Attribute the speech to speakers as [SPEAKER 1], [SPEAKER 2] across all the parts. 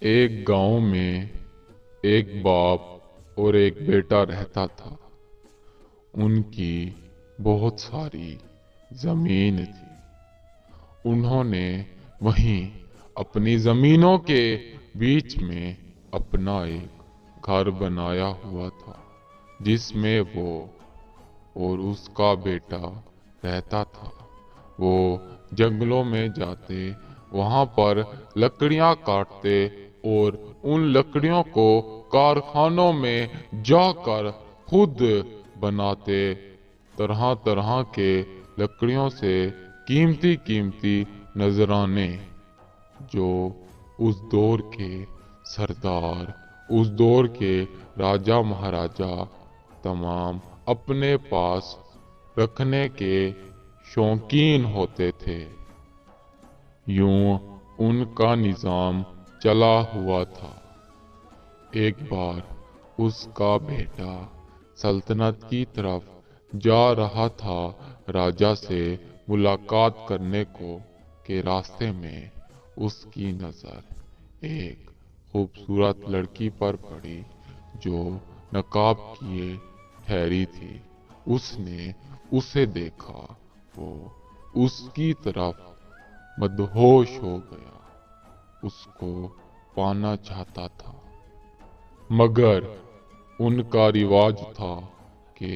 [SPEAKER 1] एक गांव में एक बाप और एक बेटा रहता था। उनकी बहुत सारी जमीन थी। उन्होंने वहीं अपनी जमीनों के बीच में अपना एक घर बनाया हुआ था, जिसमें वो और उसका बेटा रहता था। वो जंगलों में जाते, वहां पर लकड़ियां काटते और उन लकड़ियों को कारखानों में जाकर खुद बनाते। तरह तरह के लकड़ियों से कीमती कीमती नजराने, जो उस दौर के सरदार, उस दौर के राजा महाराजा तमाम अपने पास रखने के शौकीन होते थे। यूं उनका निजाम चला हुआ था। एक बार उसका बेटा सल्तनत की तरफ जा रहा था राजा से मुलाकात करने को, के रास्ते में उसकी नजर एक खूबसूरत लड़की पर पड़ी जो नकाब किए ठहरी थी। उसने उसे देखा, वो उसकी तरफ मदहोश हो गया, उसको पाना चाहता था। मगर उनका रिवाज था कि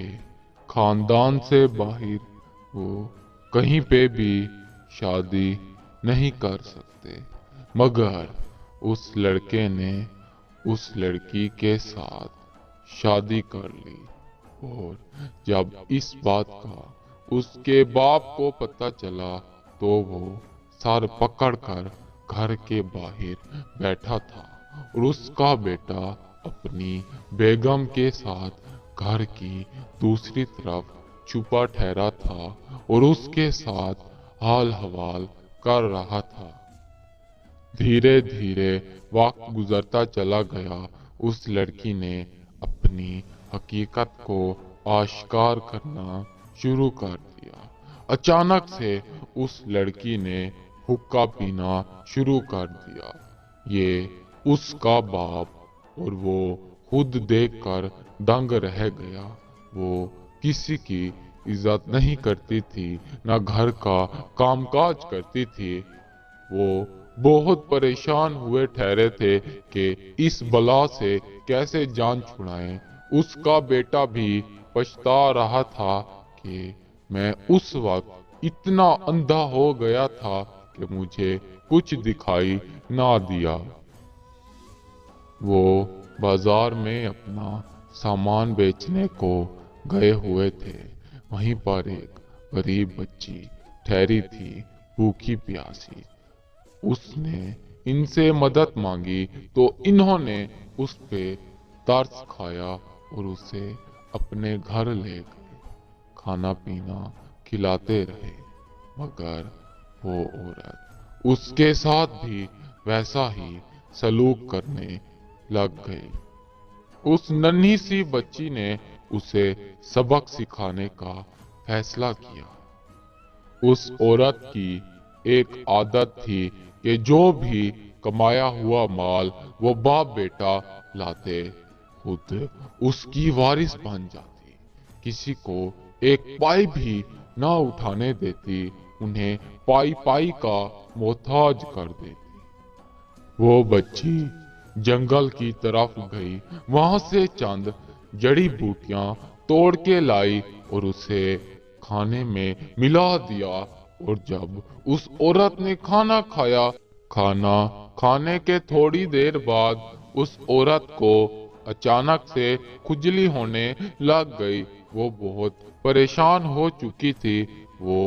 [SPEAKER 1] खानदान से बाहर वो कहीं पे भी शादी नहीं कर सकते। मगर उस लड़के ने उस लड़की के साथ शादी कर ली, और जब इस बात का उसके बाप को पता चला तो वो सर पकड़कर घर के बाहर बैठा था, और उसका बेटा अपनी बेगम के साथ घर की दूसरी तरफ छुपा ठहरा था और उसके साथ हाल हवाल कर रहा था। धीरे धीरे वक्त गुजरता चला गया। उस लड़की ने अपनी हकीकत को आश्कार करना शुरू कर दिया। अचानक से उस लड़की ने हुक्का पीना शुरू कर दिया। ये उसका बाप और वो खुद देखकर दंग रह गया। वो किसी की इज्जत नहीं करती थी, न घर का कामकाज करती थी। वो बहुत परेशान हुए ठहरे थे कि इस बला से कैसे जान छुड़ाएं। उसका बेटा भी पछता रहा था कि मैं उस वक्त इतना अंधा हो गया था कि मुझे कुछ दिखाई ना दिया। वो बाजार में अपना सामान बेचने को गए हुए थे। वहीं पर एक गरीब बच्ची ठहरी थी, भूखी प्यासी। उसने इनसे मदद मांगी तो इन्होंने उस पे तरस खाया और उसे अपने घर ले गए। खाना पीना खिलाते रहे, मगर वो औरत उसके साथ भी वैसा ही सलूक करने लग गई। उस नन्ही सी बच्ची ने उसे सबक सिखाने का फैसला किया। उस औरत की एक आदत थी कि जो भी कमाया हुआ माल वो बाप बेटा लाते, खुद उसकी वारिस बन जाती, किसी को एक पाई भी ना उठाने देती, उन्हें पाई पाई का मोहताज कर देती। वो बच्ची जंगल की तरफ गई, वहां से चंद जड़ी बूटियां तोड़ के लाई और उसे खाने में मिला दिया। और जब उस औरत ने खाना खाया, खाना खाने के थोड़ी देर बाद उस औरत को अचानक से खुजली होने लग गई। वो बहुत परेशान हो चुकी थी। वो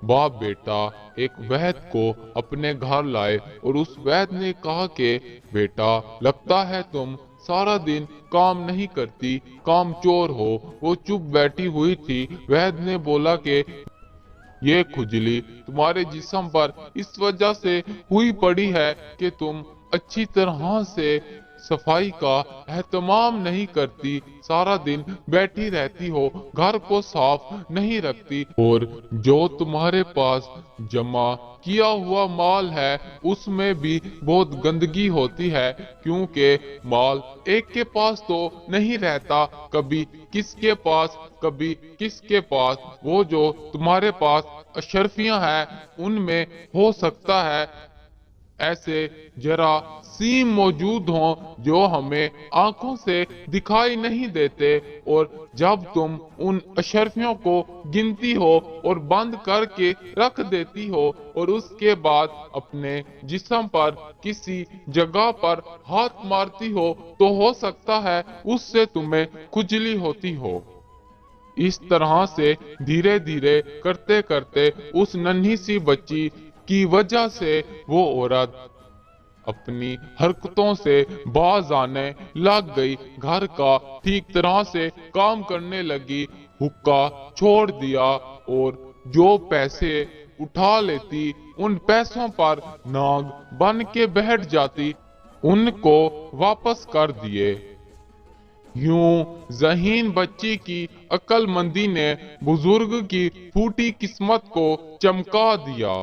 [SPEAKER 1] बाप बेटा एक वैद्य को अपने घर लाए और उस वैद्य ने कहा कि बेटा, लगता है तुम सारा दिन काम नहीं करती, काम चोर हो। वो चुप बैठी हुई थी। वैद्य ने बोला कि ये खुजली तुम्हारे जिस्म पर इस वजह से हुई पड़ी है कि तुम अच्छी तरह से सफाई का एहतमाम नहीं करती, सारा दिन बैठी रहती हो, घर को साफ नहीं रखती, और जो तुम्हारे पास जमा किया हुआ माल है उसमें भी बहुत गंदगी होती है, क्योंकि माल एक के पास तो नहीं रहता, कभी किसके पास कभी किसके पास। वो जो तुम्हारे पास अशरफियां हैं उनमें हो सकता है ऐसे जरासीम मौजूद हों जो हमें आंखों से दिखाई नहीं देते, और जब तुम उन अशरफियों को गिनती हो और बंद करके रख देती हो और उसके बाद अपने जिस्म पर किसी जगह पर हाथ मारती हो तो हो सकता है उससे तुम्हें खुजली होती हो। इस तरह से धीरे धीरे करते करते उस नन्ही सी बच्ची की वजह से वो औरत अपनी हरकतों से बाज आने लग गई, घर का ठीक तरह से काम करने लगी, हुक्का छोड़ दिया और जो पैसे उठा लेती उन पैसों पर नाग बन के बैठ जाती, उनको वापस कर दिए। यूं ज़हीन बच्ची की अक्लमंदी ने बुजुर्ग की फूटी किस्मत को चमका दिया।